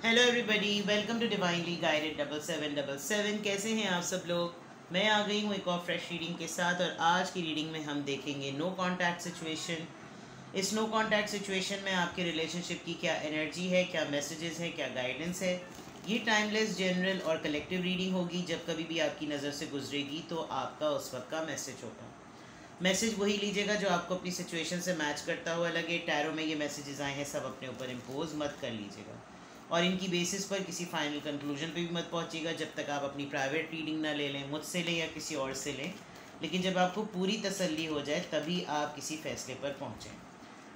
Hello everybody, welcome to divinely guided 7777। कैसे हैं आप सब लोग। मैं आ गई हूँ एक और फ्रेश रीडिंग के साथ और आज की रीडिंग में हम देखेंगे नो कांटेक्ट सिचुएशन। इस नो कांटेक्ट सिचुएशन में आपके रिलेशनशिप की क्या एनर्जी है, क्या मैसेजेस हैं, क्या गाइडेंस है। ये टाइमलेस, जनरल और कलेक्टिव रीडिंग होगी। जब कभी भी आपकी नज़र से गुजरेगी तो आपका उस वक्त का मैसेज होगा। मैसेज वही लीजिएगा जो आपको अपनी सिचुएशन से मैच करता हुआ लगे। टैरो में ये मैसेजेस आए हैं, सब अपने ऊपर इम्पोज मत कर लीजिएगा और इनकी बेसिस पर किसी फाइनल कंक्लूजन पे भी मत पहुंचिएगा जब तक आप अपनी प्राइवेट रीडिंग ना ले लें, मुझसे लें या किसी और से लें। लेकिन जब आपको पूरी तसल्ली हो जाए तभी आप किसी फैसले पर पहुंचें।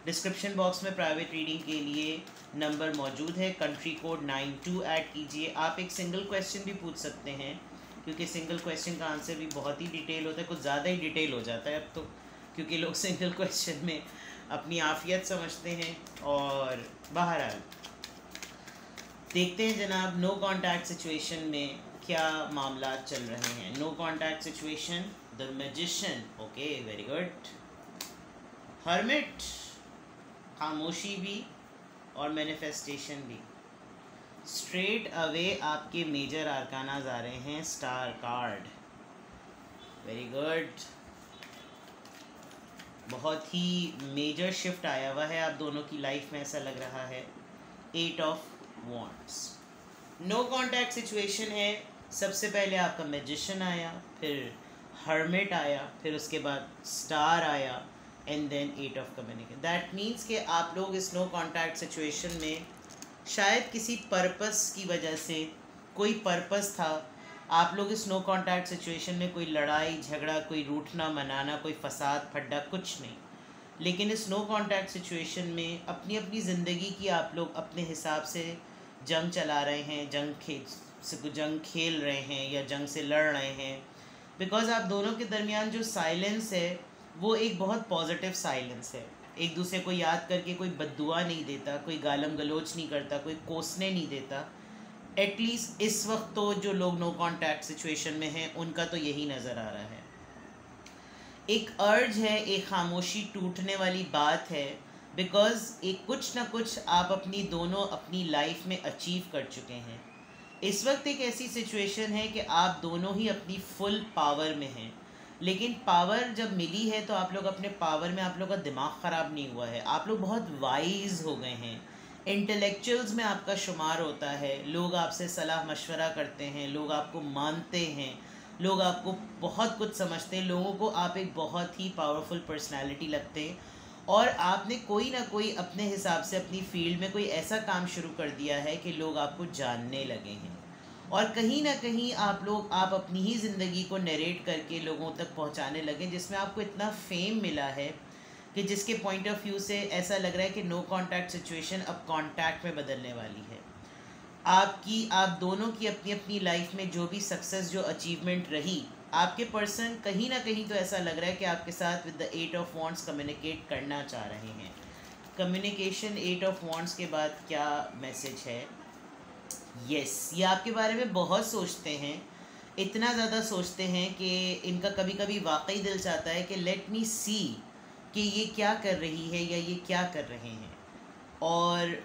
डिस्क्रिप्शन बॉक्स में प्राइवेट रीडिंग के लिए नंबर मौजूद है। कंट्री कोड 92 ऐड कीजिए। आप एक सिंगल क्वेश्चन भी पूछ सकते हैं क्योंकि सिंगल क्वेश्चन का आंसर भी बहुत ही डिटेल होता है, कुछ ज़्यादा ही डिटेल हो जाता है अब तो, क्योंकि लोग सिंगल क्वेश्चन में अपनी आफियत समझते हैं। और बहरहाल देखते हैं जनाब, नो कांटेक्ट सिचुएशन में क्या मामला चल रहे हैं। No contact situation, the magician. Okay, very good. Hermit, खामोशी भी और मैनिफेस्टेशन भी। स्ट्रेट अवे आपके मेजर आर्कानाज आ रहे हैं। Star card, very good. बहुत ही मेजर शिफ्ट आया हुआ है आप दोनों की लाइफ में, ऐसा लग रहा है। 8 of wands, no contact situation है। सबसे पहले आपका मैजिशियन आया, फिर हर्मिट आया, फिर उसके बाद स्टार आया and then 8 of communication. That means कि आप लोग इस नो कांटेक्ट सिचुएशन में शायद किसी पर्पस की वजह से, कोई पर्पस था। आप लोग इस नो कांटेक्ट सिचुएशन में कोई लड़ाई झगड़ा, कोई रूठना मनाना, कोई फसाद फड्डा कुछ नहीं। लेकिन इस नो कांटेक्ट सिचुएशन में अपनी अपनी ज़िंदगी की आप लोग अपने हिसाब से जंग चला रहे हैं, जंग खेल रहे हैं या जंग से लड़ रहे हैं। बिकॉज़ आप दोनों के दरमियान जो साइलेंस है वो एक बहुत पॉजिटिव साइलेंस है। एक दूसरे को याद करके कोई बद्दुआ नहीं देता, कोई गालम गलोच नहीं करता, कोई कोसने नहीं देता। एटलीस्ट इस वक्त तो जो लोग नो कांटेक्ट सिचुएशन में हैं उनका तो यही नज़र आ रहा है। एक अर्ज है, एक खामोशी टूटने वाली बात है। बिकॉज़ एक कुछ ना कुछ आप अपनी दोनों अपनी लाइफ में अचीव कर चुके हैं। इस वक्त एक ऐसी सिचुएशन है कि आप दोनों ही अपनी फुल पावर में हैं। लेकिन पावर जब मिली है तो आप लोग अपने पावर में, आप लोग का दिमाग ख़राब नहीं हुआ है, आप लोग बहुत वाइज हो गए हैं। इंटेलेक्चुअल्स में आपका शुमार होता है। लोग आपसे सलाह मशवरा करते हैं, लोग आपको मानते हैं, लोग आपको बहुत कुछ समझते हैं। लोगों को आप एक बहुत ही पावरफुल पर्सनालिटी लगते हैं और आपने कोई ना कोई अपने हिसाब से अपनी फील्ड में कोई ऐसा काम शुरू कर दिया है कि लोग आपको जानने लगे हैं। और कहीं ना कहीं आप अपनी ही ज़िंदगी को नरेट करके लोगों तक पहुंचाने लगे, जिसमें आपको इतना फेम मिला है कि जिसके पॉइंट ऑफ व्यू से ऐसा लग रहा है कि नो कांटेक्ट सिचुएशन अब कांटेक्ट में बदलने वाली है। आप दोनों की अपनी अपनी लाइफ में जो भी सक्सेस, जो अचीवमेंट रही, आपके पर्सन कहीं ना कहीं तो ऐसा लग रहा है कि आपके साथ with the 8 of wands communicate करना चाह रहे हैं। कम्युनिकेशन 8 ऑफ वॉन्ड्स के बाद क्या मैसेज है। यस, ये आपके बारे में बहुत सोचते हैं, इतना ज़्यादा सोचते हैं कि इनका कभी कभी वाकई दिल चाहता है कि लेट मी सी कि ये क्या कर रही है या ये क्या कर रहे हैं। और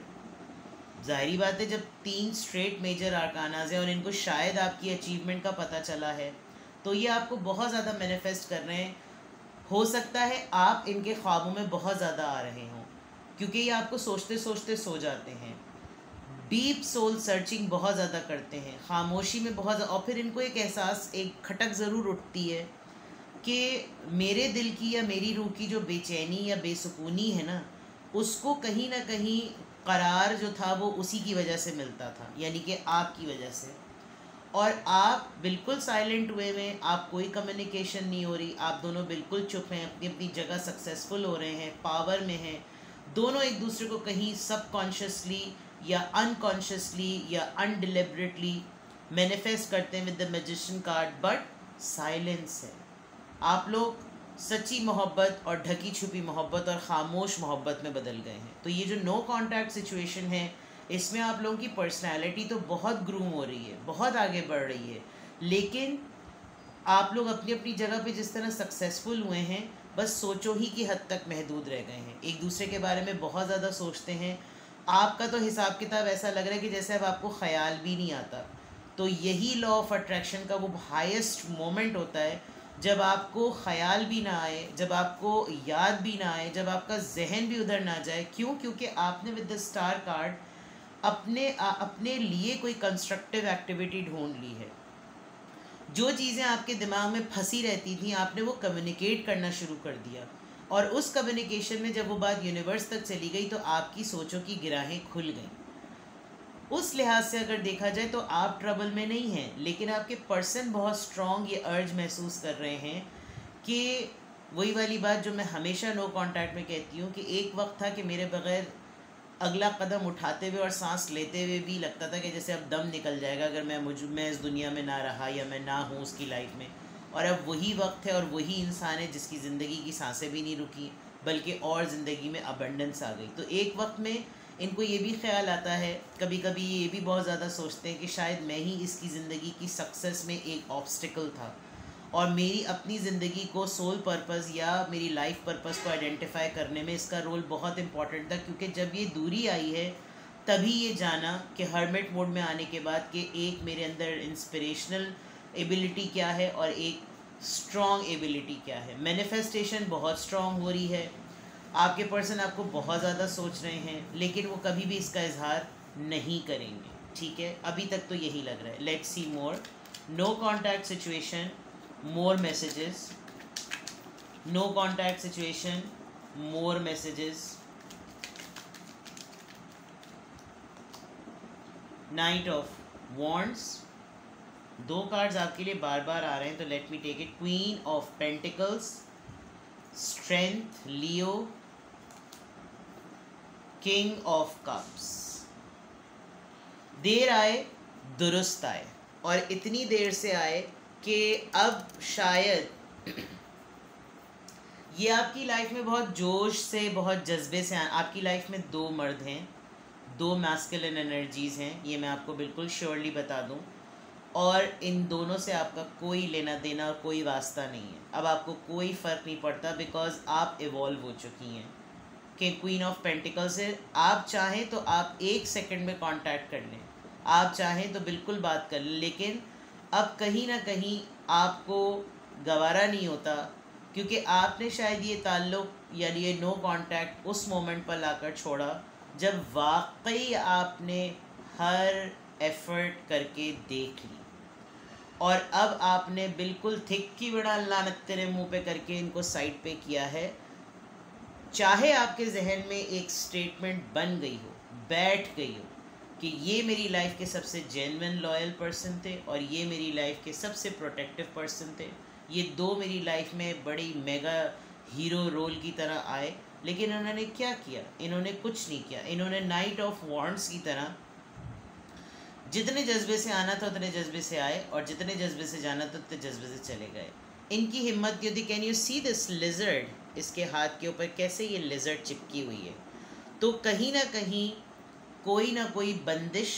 ज़ाहिरी बात है, जब 3 स्ट्रेट मेजर आर्कानाज हैं और इनको शायद आपकी अचीवमेंट का पता चला है तो ये आपको बहुत ज़्यादा मैनिफेस्ट कर रहे हैं। हो सकता है आप इनके ख्वाबों में बहुत ज़्यादा आ रहे हों क्योंकि ये आपको सोचते सोचते सो जाते हैं। डीप सोल सर्चिंग बहुत ज़्यादा करते हैं, खामोशी में बहुत ज़्यादा। और फिर इनको एक एहसास, एक खटक ज़रूर उठती है कि मेरे दिल की या मेरी रूह की जो बेचैनी या बेसुकूनी है ना, उसको कहीं ना कहीं करार जो था वो उसी की वजह से मिलता था, यानी कि आपकी वजह से। और आप बिल्कुल साइलेंट वे में, आप कोई कम्युनिकेशन नहीं हो रही, आप दोनों बिल्कुल चुप हैं, अपनी अपनी जगह सक्सेसफुल हो रहे हैं, पावर में हैं दोनों। एक दूसरे को कहीं सबकॉन्शियसली या अनकॉन्शियसली या अनडिलिबरेटली मैनिफेस्ट करते हैं with the magician card, but silence है। आप लोग सच्ची मोहब्बत और ढकी छुपी मोहब्बत और ख़ामोश मोहब्बत में बदल गए हैं। तो ये जो नो कांटेक्ट सिचुएशन है, इसमें आप लोगों की पर्सनैलिटी तो बहुत ग्रूम हो रही है, बहुत आगे बढ़ रही है। लेकिन आप लोग अपनी अपनी जगह पे जिस तरह सक्सेसफुल हुए हैं, बस सोचो ही की हद तक महदूद रह गए हैं। एक दूसरे के बारे में बहुत ज़्यादा सोचते हैं, आपका तो हिसाब किताब ऐसा लग रहा है कि जैसे अब आपको ख्याल भी नहीं आता। तो यही लॉ ऑफ अट्रैक्शन का वो हाईएस्ट मोमेंट होता है जब आपको ख्याल भी ना आए, जब आपको याद भी ना आए, जब आपका जहन भी उधर ना जाए। क्यों? क्योंकि आपने विद द स्टार कार्ड अपने लिए कोई कंस्ट्रक्टिव एक्टिविटी ढूंढ ली है। जो चीज़ें आपके दिमाग में फंसी रहती थी आपने वो कम्युनिकेट करना शुरू कर दिया, और उस कम्युनिकेशन में जब वो बात यूनिवर्स तक चली गई तो आपकी सोचों की गिराहें खुल गई। उस लिहाज से अगर देखा जाए तो आप ट्रबल में नहीं हैं, लेकिन आपके पर्सन बहुत स्ट्रॉन्ग ये अर्ज महसूस कर रहे हैं कि वही वाली बात जो मैं हमेशा नो कांटेक्ट में कहती हूँ कि एक वक्त था कि मेरे बगैर अगला कदम उठाते हुए और सांस लेते हुए भी लगता था कि जैसे अब दम निकल जाएगा अगर मैं इस दुनिया में ना रहा या मैं ना हूँ उसकी लाइफ में। और अब वही वक्त है और वही इंसान है जिसकी ज़िंदगी की सांसें भी नहीं रुकी, बल्कि और ज़िंदगी में अबंडेंस आ गई। तो एक वक्त में इनको ये भी ख्याल आता है, कभी कभी ये भी बहुत ज़्यादा सोचते हैं कि शायद मैं ही इसकी ज़िंदगी की सक्सेस में एक ऑब्स्टिकल था, और मेरी अपनी ज़िंदगी को सोल पर्पस या मेरी लाइफ पर्पस को आइडेंटिफाई करने में इसका रोल बहुत इम्पॉर्टेंट था। क्योंकि जब ये दूरी आई है तभी ये जाना कि हर्मिट मोड में आने के बाद कि एक मेरे अंदर इंस्पिरेशनल एबिलिटी क्या है और एक स्ट्रॉन्ग एबिलिटी क्या है। मैनिफेस्टेशन बहुत स्ट्रॉन्ग हो रही है, आपके पर्सन आपको बहुत ज़्यादा सोच रहे हैं, लेकिन वो कभी भी इसका इजहार नहीं करेंगे। ठीक है, अभी तक तो यही लग रहा है। Let's see more. No contact situation, more messages. No contact situation, more messages. Knight of Wands. दो कार्ड्स आपके लिए बार बार आ रहे हैं तो let me take it. Queen of pentacles, strength, Leo, king of cups. देर आए दुरुस्त आए, और इतनी देर से आए कि अब शायद ये आपकी लाइफ में बहुत जोश से, बहुत जज्बे से आपकी लाइफ में दो मर्द हैं, दो मैस्कुलिन एनर्जीज़ हैं, ये मैं आपको बिल्कुल श्योरली बता दूं। और इन दोनों से आपका कोई लेना देना और कोई वास्ता नहीं है। अब आपको कोई फ़र्क नहीं पड़ता बिकॉज आप इवॉल्व हो चुकी हैं। कि क्वीन ऑफ पेंटिकल से आप चाहें तो आप 1 सेकंड में कांटेक्ट कर लें, आप चाहें तो बिल्कुल बात कर लें, लेकिन अब कहीं ना कहीं आपको गवारा नहीं होता, क्योंकि आपने शायद ये ताल्लुक़ यानी ये नो कांटेक्ट उस मोमेंट पर लाकर छोड़ा जब वाकई आपने हर एफ़र्ट करके देख ली, और अब आपने बिल्कुल थिक की बड़ा लानत तेरे मुँह पे करके इनको साइड पे किया है। चाहे आपके जहन में एक स्टेटमेंट बन गई हो, बैठ गई हो कि ये मेरी लाइफ के सबसे जेन्युइन लॉयल पर्सन थे और ये मेरी लाइफ के सबसे प्रोटेक्टिव पर्सन थे, ये दो मेरी लाइफ में बड़ी मेगा हीरो रोल की तरह आए, लेकिन इन्होंने क्या किया? इन्होंने कुछ नहीं किया। इन्होंने नाइट ऑफ वॉन्ड्स की तरह जितने जज्बे से आना था उतने जज्बे से आए, और जितने जज्बे से जाना था उतने जज्बे से चले गए। इनकी हिम्मत ये थी। Can you see this lizard? इसके हाथ के ऊपर कैसे ये लिजर्ड चिपकी हुई है। तो कहीं ना कोई बंदिश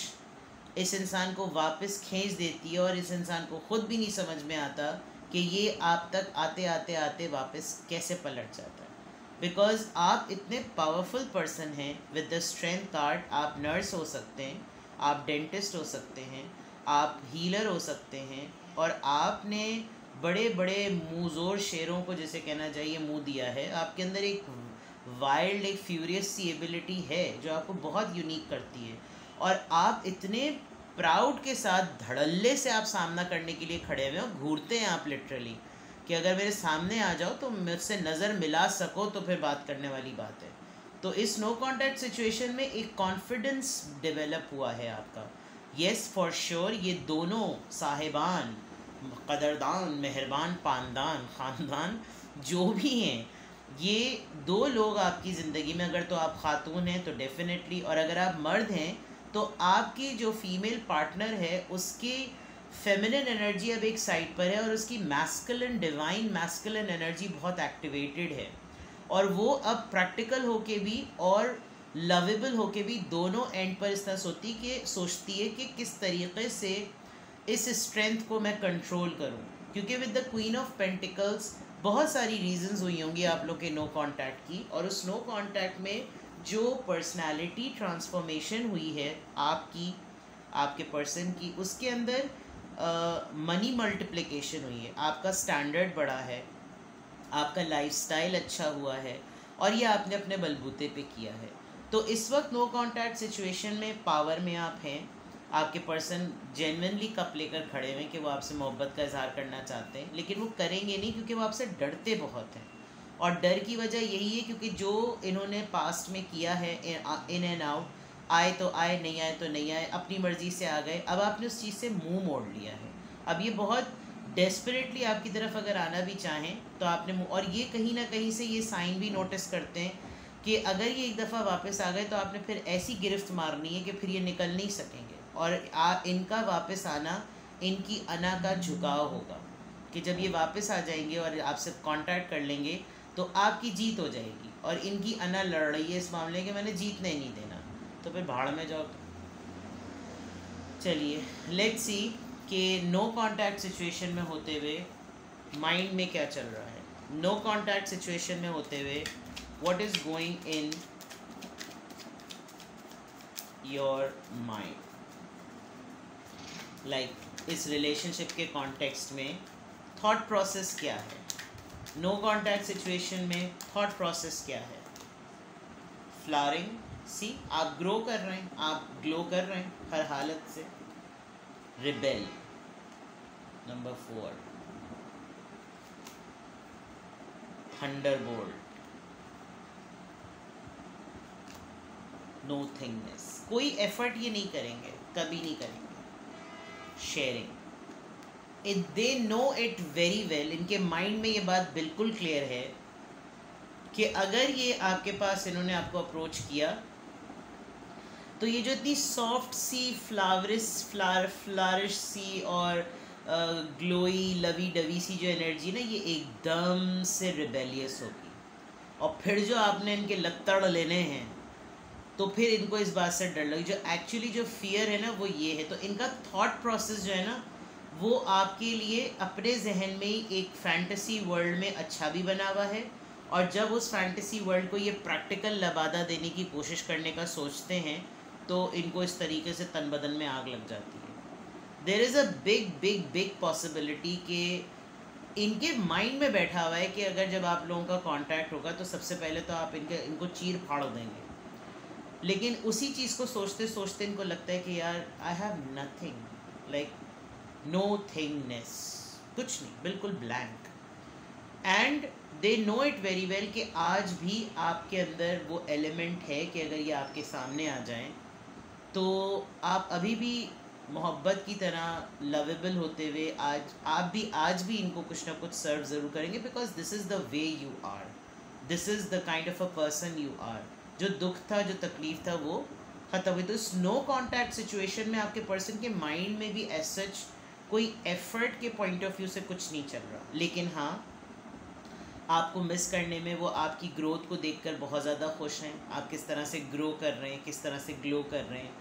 इस इंसान को वापस खींच देती है, और इस इंसान को ख़ुद भी नहीं समझ में आता कि ये आप तक आते आते आते वापस कैसे पलट जाता है। बिकॉज़ आप इतने पावरफुल पर्सन हैं विद द स्ट्रेंथ कार्ड। आप नर्स हो सकते हैं, आप डेंटिस्ट हो सकते हैं, आप हीलर हो सकते हैं, और आपने बड़े बड़े मुँहज़ोर शेरों को जैसे कहना चाहिए मुँह दिया है। आपके अंदर एक वाइल्ड, एक फ्यूरियस सी एबिलिटी है जो आपको बहुत यूनिक करती है, और आप इतने प्राउड के साथ धड़ल्ले से आप सामना करने के लिए खड़े हुए हो। घूरते हैं आप लिटरली कि अगर मेरे सामने आ जाओ तो मुझसे नज़र मिला सको तो फिर बात करने वाली बात है। तो इस नो कांटेक्ट सिचुएशन में एक कॉन्फिडेंस डेवलप हुआ है आपका। येस फॉर श्योर, ये दोनों साहिबान, कदरदान, मेहरबान, पानदान, ख़ानदान जो भी हैं, ये दो लोग आपकी ज़िंदगी में, अगर तो आप ख़ातून हैं तो डेफिनेटली, और अगर आप मर्द हैं तो आपकी जो फीमेल पार्टनर है उसकी फेमिनिन एनर्जी अब एक साइड पर है और उसकी मैस्कुलिन, डिवाइन मैस्कुलिन एनर्जी बहुत एक्टिवेटेड है, और वो अब प्रैक्टिकल होके भी और लवेबल होके भी दोनों एंड पर इस तरह सोचती है कि किस तरीक़े से इस स्ट्रेंथ को मैं कंट्रोल करूं। क्योंकि with the queen of pentacles बहुत सारी रीजंस हुई होंगी आप लोग के नो कांटेक्ट की, और उस नो कांटेक्ट में जो पर्सनालिटी ट्रांसफॉर्मेशन हुई है आपकी, आपके पर्सन की, उसके अंदर मनी मल्टीप्लिकेशन हुई है, आपका स्टैंडर्ड बढ़ा है, आपका लाइफस्टाइल अच्छा हुआ है, और ये आपने अपने बलबूते पे किया है। तो इस वक्त नो कांटेक्ट सिचुएशन में पावर में आप हैं, आपके पर्सन जेन्युइनली कप लेकर खड़े हुए हैं कि वो आपसे मोहब्बत का इजहार करना चाहते हैं, लेकिन वो करेंगे नहीं क्योंकि वो आपसे डरते बहुत हैं। और डर की वजह यही है क्योंकि जो इन्होंने पास्ट में किया है इन एंड आउट, आए तो आए, नहीं आए तो नहीं आए, अपनी मर्ज़ी से आ गए, अब आपने उस चीज़ से मुंह मोड़ लिया है। अब ये बहुत डेस्परेटली आपकी तरफ अगर आना भी चाहें तो आपने, और ये कहीं ना कहीं से ये साइन भी नोटिस करते हैं कि अगर ये एक दफ़ा वापस आ गए तो आपने फिर ऐसी गिरफ्त मारनी है कि फिर ये निकल नहीं सकेंगे। और इनका वापस आना इनकी अना का झुकाव होगा कि जब ये वापस आ जाएंगे और आपसे कांटेक्ट कर लेंगे तो आपकी जीत हो जाएगी, और इनकी अना लड़ रही है इस मामले के मैंने जीतने नहीं देना, तो फिर भाड़ में जाओ। चलिए लेट्स सी कि नो कांटेक्ट सिचुएशन में होते हुए माइंड में क्या चल रहा है। नो कांटेक्ट सिचुएशन में होते हुए what is going in your mind, like इस रिलेशनशिप के कॉन्टेक्स्ट में थॉट प्रोसेस क्या है, नो कांटेक्ट सिचुएशन में थॉट प्रोसेस क्या है। फ्लावरिंग, सी आप ग्रो कर रहे हैं, आप ग्लो कर रहे हैं हर हालत से। रिबेल, नंबर 4, थंडरबोल्ट, नो थिंगनेस, कोई एफर्ट ये नहीं करेंगे, कभी नहीं करेंगे। Sharing, they know it very well, इनके माइंड में ये बात बिल्कुल क्लियर है कि अगर ये आपके पास इन्होंने आपको अप्रोच किया तो ये जो इतनी सॉफ्ट सी फ्लारिश सी और ग्लोई लवी डवी सी जो एनर्जी ना, ये एकदम से रिबेलियस होगी। और फिर जो आपने इनके लत्तड़ लेने हैं तो फिर इनको इस बात से डर लगी, जो एक्चुअली जो फियर है ना वो ये है। तो इनका थॉट प्रोसेस जो है ना वो आपके लिए अपने जहन में ही एक फैंटेसी वर्ल्ड में अच्छा भी बना हुआ है, और जब उस फैंटेसी वर्ल्ड को ये प्रैक्टिकल लबादा देने की कोशिश करने का सोचते हैं तो इनको इस तरीके से तन बदन में आग लग जाती है। There is a big big big possibility कि इनके माइंड में बैठा हुआ है कि अगर जब आप लोगों का कांटेक्ट होगा तो सबसे पहले तो आप इनको चीर फाड़ देंगे, लेकिन उसी चीज़ को सोचते सोचते इनको लगता है कि यार I have nothing, like no thingness, कुछ नहीं, बिल्कुल blank. And they know it very well कि आज भी आपके अंदर वो एलिमेंट है कि अगर ये आपके सामने आ जाएं तो आप अभी भी मोहब्बत की तरह लवेबल होते हुए आज भी इनको कुछ ना कुछ सर्व ज़रूर करेंगे, because this is the way you are, this is the kind of a person you are. जो दुख था, जो तकलीफ़ था, वो ख़त्म हुई। तो इस नो कॉन्टैक्ट सिचुएशन में आपके पर्सन के माइंड में भी एज सच कोई एफर्ट के पॉइंट ऑफ व्यू से कुछ नहीं चल रहा, लेकिन हाँ आपको मिस करने में वो आपकी ग्रोथ को देखकर बहुत ज़्यादा खुश हैं। आप किस तरह से ग्रो कर रहे हैं, किस तरह से ग्लो कर रहे हैं,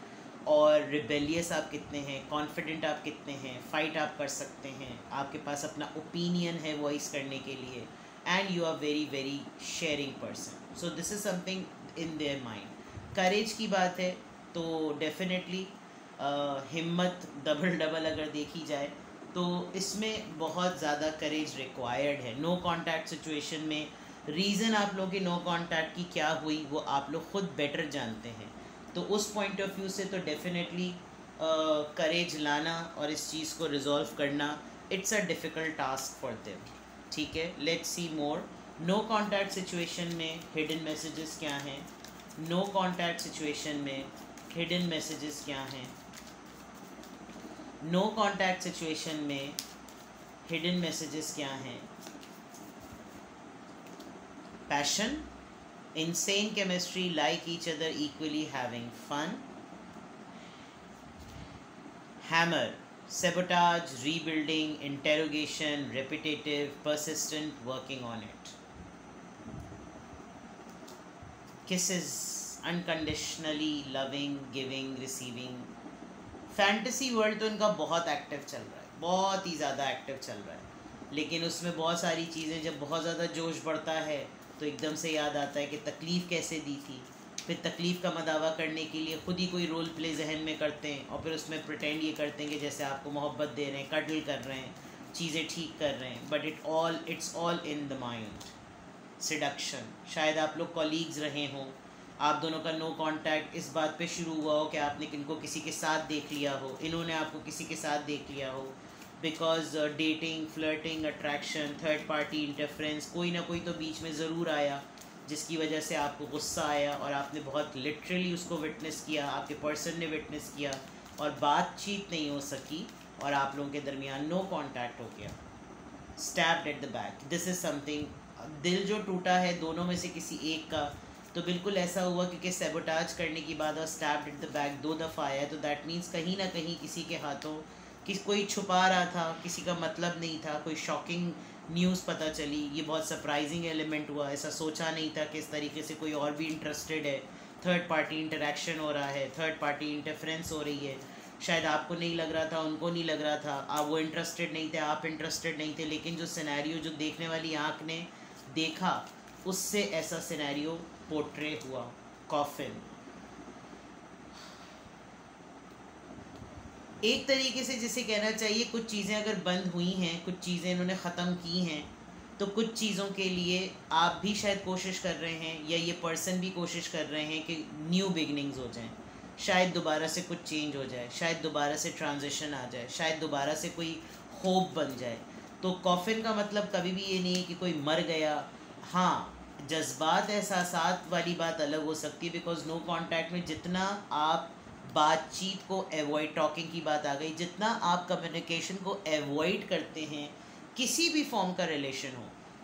और रिबेलियस आप कितने हैं, कॉन्फिडेंट आप कितने हैं, फ़ाइट आप कर सकते हैं, आपके पास अपना ओपिनियन है वॉइस करने के लिए, and you are very very sharing person. So this is something in their mind. Courage की बात है तो डेफिनेटली हिम्मत डबल अगर देखी जाए तो इसमें बहुत ज़्यादा करेज रिक्वायर्ड है। नो कांटेक्ट सिचुएशन में रीज़न आप लोगों की नो कांटेक्ट की क्या हुई वो आप लोग खुद बेटर जानते हैं, तो उस पॉइंट ऑफ व्यू से तो डेफिनेटली करेज लाना और इस चीज़ को रिजॉल्व करना it's a difficult task for them. ठीक है, let's see more. No contact situation में हिडन मैसेजेस क्या हैं, नो कांटेक्ट सिचुएशन में हिडन मैसेजेस क्या हैं, नो कांटेक्ट सिचुएशन में हिडन मैसेजेस क्या हैं। Passion, insane chemistry, like each other, equally having fun. Hammer, sabotage, rebuilding, interrogation, repetitive, persistent, working on it. Kisses, unconditionally loving, giving, receiving. Fantasy world तो इनका बहुत active चल रहा है, बहुत ही ज़्यादा एक्टिव चल रहा है, लेकिन उसमें बहुत सारी चीज़ें, जब बहुत ज़्यादा जोश बढ़ता है तो एकदम से याद आता है कि तकलीफ़ कैसे दी थी, फिर तकलीफ़ का मदावा करने के लिए खुद ही कोई रोल प्ले जहन में करते हैं और फिर उसमें प्रिटेंड ये करते हैं कि जैसे आपको मोहब्बत दे रहे हैं, कडल कर रहे हैं, चीज़ें ठीक कर रहे हैं, but it's all in the mind. Seduction. शायद आप लोग कॉलीग्स रहे हों, आप दोनों का नो कांटेक्ट इस बात पे शुरू हुआ हो कि आपने किनको किसी के साथ देख लिया हो, इन्होंने आपको किसी के साथ देख लिया हो, because dating, flirting, attraction, third party interference, कोई ना कोई तो बीच में ज़रूर आया जिसकी वजह से आपको गुस्सा आया और आपने बहुत लिटरली उसको विटनेस किया, आपके पर्सन ने विटनेस किया और बातचीत नहीं हो सकी और आप लोगों के दरमियान नो कांटेक्ट हो गया। Stabbed at the back, this is something, दिल जो टूटा है दोनों में से किसी एक का, तो बिल्कुल ऐसा हुआ क्योंकि सेबोटाज करने की बाद और स्टैब्ड एट द बैक 2 दफ़ा आया, तो दैट मीन्स कहीं ना कहीं किसी के हाथों कोई छुपा रहा था, किसी का मतलब नहीं था, कोई शॉकिंग न्यूज़ पता चली, ये बहुत सरप्राइजिंग एलिमेंट हुआ, ऐसा सोचा नहीं था कि इस तरीके से कोई और भी इंटरेस्टेड है, थर्ड पार्टी इंटरेक्शन हो रहा है, थर्ड पार्टी इंटरफ्रेंस हो रही है, शायद आपको नहीं लग रहा था, उनको नहीं लग रहा था, आप वो इंटरेस्टेड नहीं थे, आप इंटरेस्टेड नहीं थे, लेकिन जो सिनेरियो जो देखने वाली आँख ने देखा उससे ऐसा सिनेरियो पोर्ट्रे हुआ। कॉफिन एक तरीके से जिसे कहना चाहिए, कुछ चीज़ें अगर बंद हुई हैं, कुछ चीज़ें इन्होंने ख़त्म की हैं, तो कुछ चीज़ों के लिए आप भी शायद कोशिश कर रहे हैं या ये पर्सन भी कोशिश कर रहे हैं कि न्यू बिगनिंग्स हो जाएं, शायद दोबारा से कुछ चेंज हो जाए, शायद दोबारा से ट्रांजिशन आ जाए, शायद दोबारा से कोई होप बन जाए। तो कॉफिन का मतलब कभी भी ये नहीं है कि कोई मर गया। हाँ, जज्बात एहसासात वाली बात अलग हो सकती है, बिकॉज नो कांटेक्ट में जितना आप बातचीत को एवॉइड, टॉकिंग की बात आ गई, जितना आप कम्युनिकेशन को एवॉइड करते हैं किसी भी फॉर्म का रिलेशन हो,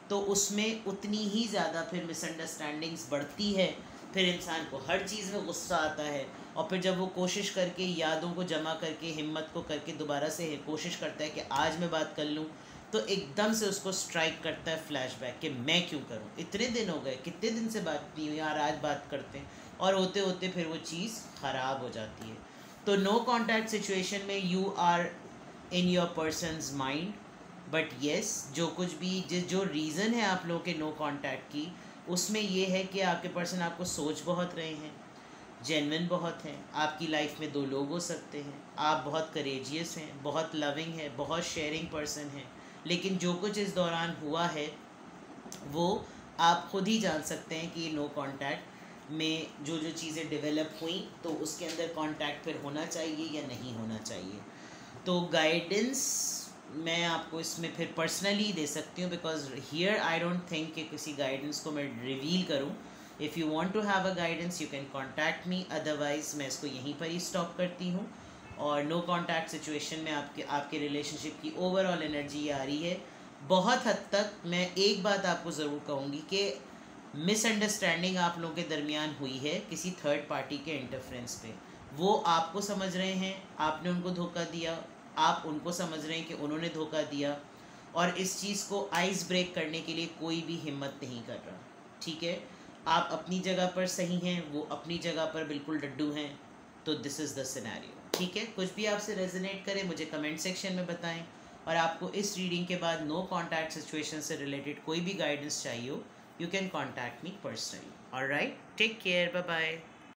तो उसमें उतनी ही ज़्यादा फिर मिसअंडरस्टैंडिंग्स बढ़ती है, फिर इंसान को हर चीज़ में गुस्सा आता है और फिर जब वो कोशिश करके यादों को जमा करके हिम्मत को करके दोबारा से कोशिश करता है कि आज मैं बात कर लूँ, तो एकदम से उसको स्ट्राइक करता है फ्लैशबैक कि मैं क्यों करूं, इतने दिन हो गए, कितने दिन से बात नहीं हुई यार, आज बात करते हैं, और होते होते फिर वो चीज़ ख़राब हो जाती है। तो नो कांटेक्ट सिचुएशन में you are in your person's mind, but yes जो कुछ भी जो रीज़न है आप लोगों के नो कांटेक्ट की, उसमें ये है कि आपके पर्सन आपको सोच बहुत रहे हैं, जेन्युइन बहुत हैं, आपकी लाइफ में 2 लोग हो सकते हैं, आप बहुत करेजियस हैं, बहुत लविंग है, बहुत शेयरिंग पर्सन हैं, लेकिन जो कुछ इस दौरान हुआ है वो आप खुद ही जान सकते हैं कि ये नो कांटेक्ट में जो चीज़ें डेवलप हुई, तो उसके अंदर कांटेक्ट फिर होना चाहिए या नहीं होना चाहिए। तो गाइडेंस मैं आपको इसमें फिर पर्सनली दे सकती हूँ, because here I don't think कि किसी गाइडेंस को मैं रिवील करूँ। If you want to have a guidance you can contact me, otherwise मैं इसको यहीं पर ही स्टॉप करती हूँ। और नो कांटेक्ट सिचुएशन में आपके रिलेशनशिप की ओवरऑल एनर्जी आ रही है। बहुत हद तक मैं एक बात आपको ज़रूर कहूँगी कि मिसअंडरस्टैंडिंग आप लोगों के दरमियान हुई है किसी थर्ड पार्टी के इंटरफेरेंस पे। वो आपको समझ रहे हैं, आपने उनको धोखा दिया, आप उनको समझ रहे हैं कि उन्होंने धोखा दिया, और इस चीज़ को आइस ब्रेक करने के लिए कोई भी हिम्मत नहीं कर रहा। ठीक है, आप अपनी जगह पर सही हैं, वो अपनी जगह पर बिल्कुल डड्डू हैं, तो दिस इज़ द सिनेरियो। ठीक है, कुछ भी आपसे रेजोनेट करे मुझे कमेंट सेक्शन में बताएं, और आपको इस रीडिंग के बाद नो कांटेक्ट सिचुएशन से रिलेटेड कोई भी गाइडेंस चाहिए हो, you can contact me personally. Alright, take care, bye bye.